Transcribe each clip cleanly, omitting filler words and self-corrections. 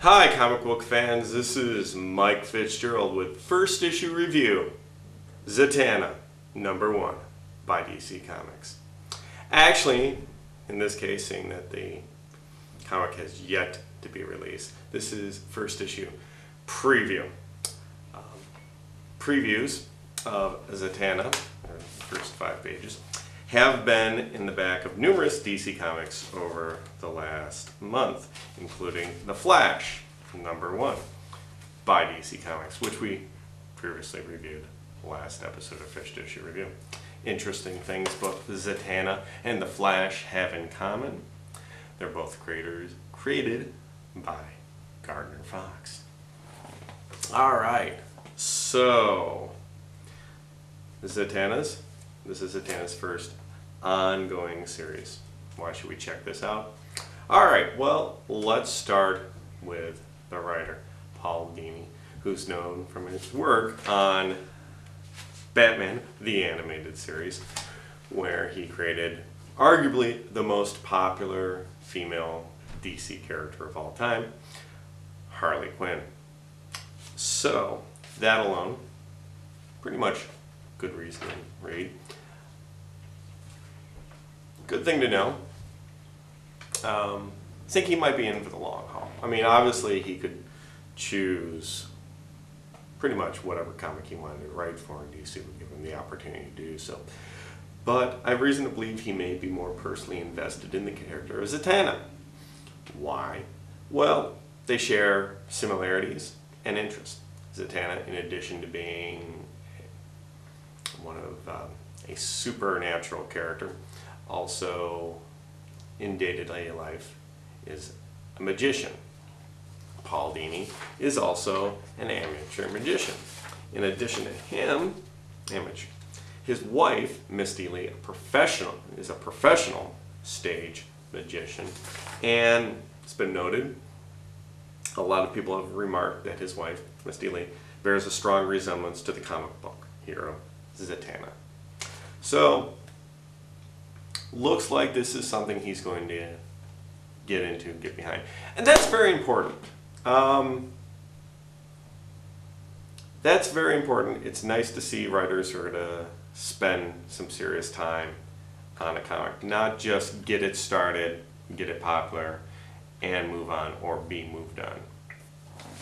Hi comic book fans, this is Mike Fitzgerald with First Issue Review, Zatanna, #1 by DC Comics. Actually, in this case, seeing that the comic has yet to be released, this is first issue preview. Previews of Zatanna, the first 5 pages, have been in the back of numerous DC Comics over the last month, including The Flash, #1 by DC Comics, which we previously reviewed last episode of First Issue Review. Interesting things both Zatanna and The Flash have in common. They're both created by Gardner Fox. Alright, so this is Zatanna's first ongoing series. Why should we check this out? Alright, well, let's start with the writer, Paul Dini, who's known from his work on Batman, the animated series, where he created arguably the most popular female DC character of all time, Harley Quinn. So, that alone, pretty much good reason to read. Good thing to know. I think he might be in for the long haul. I mean, obviously he could choose pretty much whatever comic he wanted to write for, and DC would give him the opportunity to do so. But I have reason to believe he may be more personally invested in the character of Zatanna. Why? Well, they share similarities and interests. Zatanna, in addition to being one of a supernatural character, also in day-to-day life is a magician. Paul Dini is also an amateur magician. In addition to him, amateur, his wife, Misty Lee, is a professional stage magician, and it's been noted, a lot of people have remarked that his wife, Misty Lee, bears a strong resemblance to the comic book hero, Zatanna. So, looks like this is something he's going to get into, get behind. And that's very important. That's very important. It's nice to see writers who are going to spend some serious time on a comic, not just get it started, get it popular, and move on, or be moved on.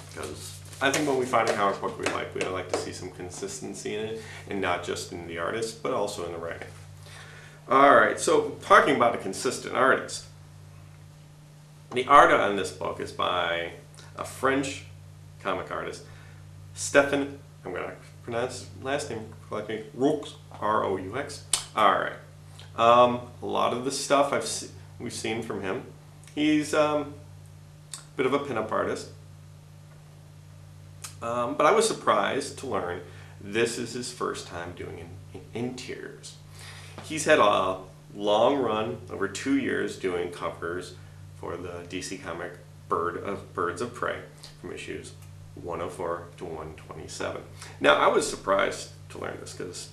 Because I think when we find a comic book we like to see some consistency in it, and not just in the artist, but also in the writing. Alright, so talking about a consistent artist. The art on this book is by a French comic artist, Stephane, I'm going to pronounce his last name correctly, Roux, R-O-U-X. Alright, a lot of the stuff we've seen from him. He's a bit of a pinup artist, but I was surprised to learn this is his first time doing interiors. He's had a long run, over 2 years, doing covers for the DC comic Birds of Prey from issues 104 to 127. Now, I was surprised to learn this because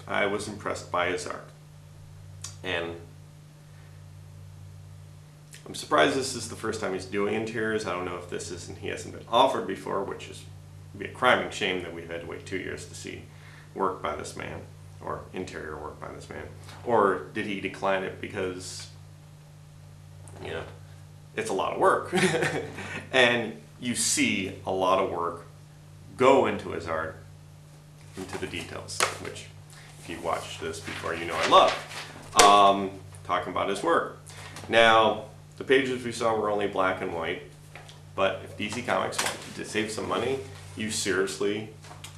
I was impressed by his art. And I'm surprised this is the first time he's doing interiors. I don't know if he hasn't been offered before, which would be a crime and shame that we've had to wait 2 years to see work by this man, or interior work by this man. Or did he decline it because, you know, it's a lot of work. And you see a lot of work go into his art, into the details, which if you watched this before, you know I love. Talking about his work. Now, the pages we saw were only black and white, but if DC Comics wanted to save some money, you seriously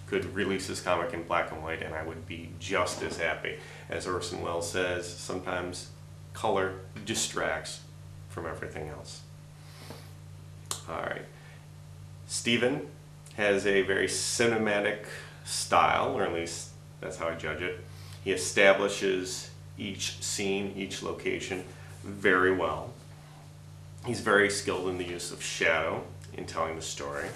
could release this comic in black and white, and I would be just as happy. As Orson Welles says, sometimes color distracts from everything else. Alright. Stephane has a very cinematic style, or at least that's how I judge it. He establishes each scene, each location very well. He's very skilled in the use of shadow in telling the story.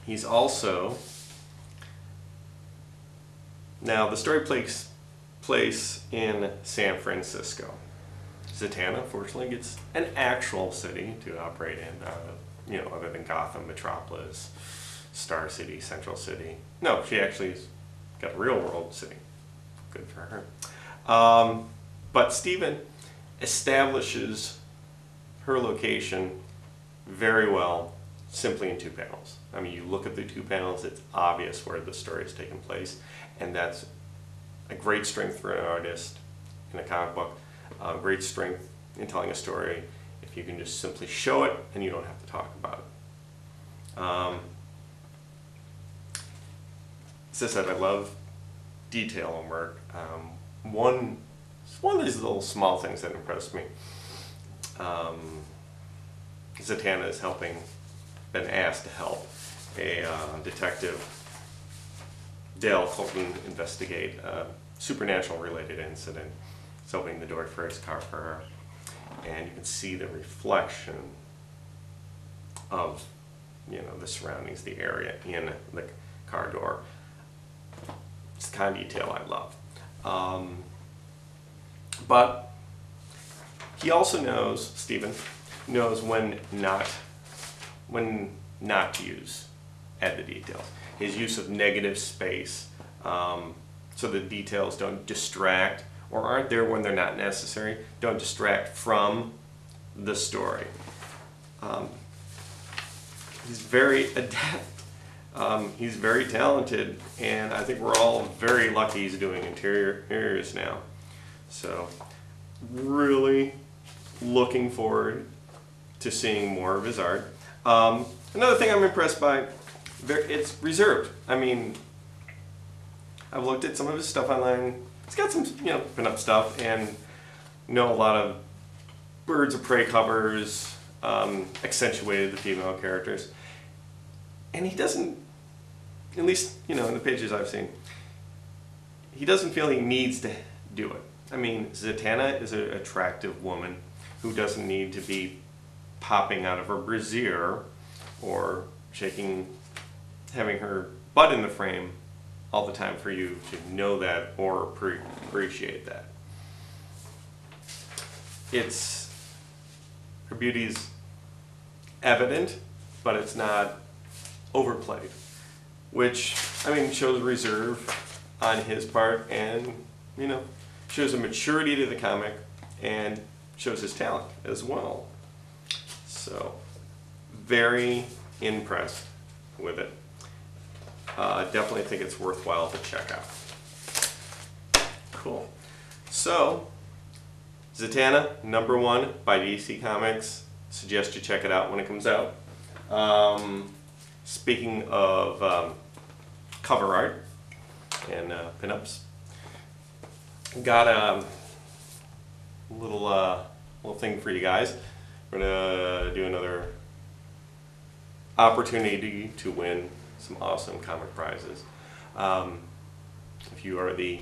He's also, now the story takes place in San Francisco. Zatanna, fortunately, gets an actual city to operate in, other than Gotham, Metropolis, Star City, Central City. No, she actually's got a real world city. Good for her. But Stephen establishes her location very well simply in 2 panels. I mean, you look at the 2 panels, it's obvious where the story is taking place, and that's a great strength for an artist in a comic book. Great strength in telling a story if you can just simply show it and you don't have to talk about it. As I said, I love detail in work. One of these little small things that impressed me, Zatanna is been asked to help a detective, Dale Colton, investigate a supernatural related incident. It's opening the door for his car for her, and you can see the reflection of the surroundings, the area in the car door. It's the kind of detail I love. But he also knows, Stephen knows when not to add the details. His use of negative space, so the details don't distract or aren't there when they're not necessary, don't distract from the story. He's very adept. He's very talented, and I think we're all very lucky he's doing interiors now. So, really looking forward to seeing more of his art. Another thing I'm impressed by, it's reserved. I mean, I've looked at some of his stuff online. He's got some, pin-up stuff, and a lot of Birds of Prey covers, accentuated the female characters. And he doesn't, at least, in the pages I've seen, he doesn't feel he needs to do it. I mean, Zatanna is an attractive woman who doesn't need to be popping out of her brassiere or having her butt in the frame all the time for you to know that or appreciate that. Her beauty's evident, but it's not overplayed, which, shows reserve on his part and, shows a maturity to the comic and shows his talent as well. So, very impressed with it. Definitely think it's worthwhile to check out. Cool. So, Zatanna, #1 by DC Comics. Suggest you check it out when it comes out. Speaking of cover art and pinups, got a little thing for you guys. We're gonna do another opportunity to win some awesome comic prizes. If you are the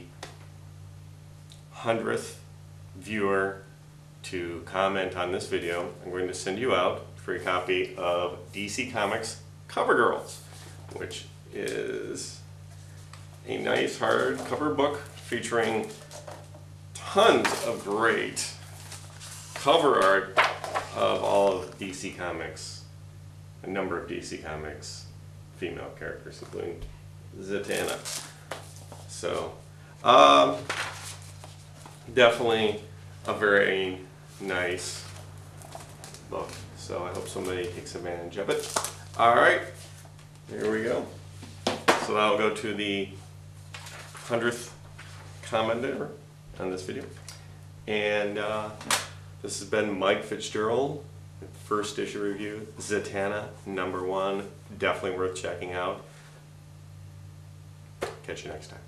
100th viewer to comment on this video, I'm going to send you out a free copy of DC Comics Cover Girls, which is a nice hardcover book featuring tons of great cover art of all of DC Comics, a number of DC Comics female characters, including Zatanna. So, definitely a very nice book. So I hope somebody takes advantage of it. Alright, here we go. So that'll go to the 100th commenter on this video. And this has been Mike Fitzgerald, first issue review, Zatanna #1. Definitely worth checking out. Catch you next time.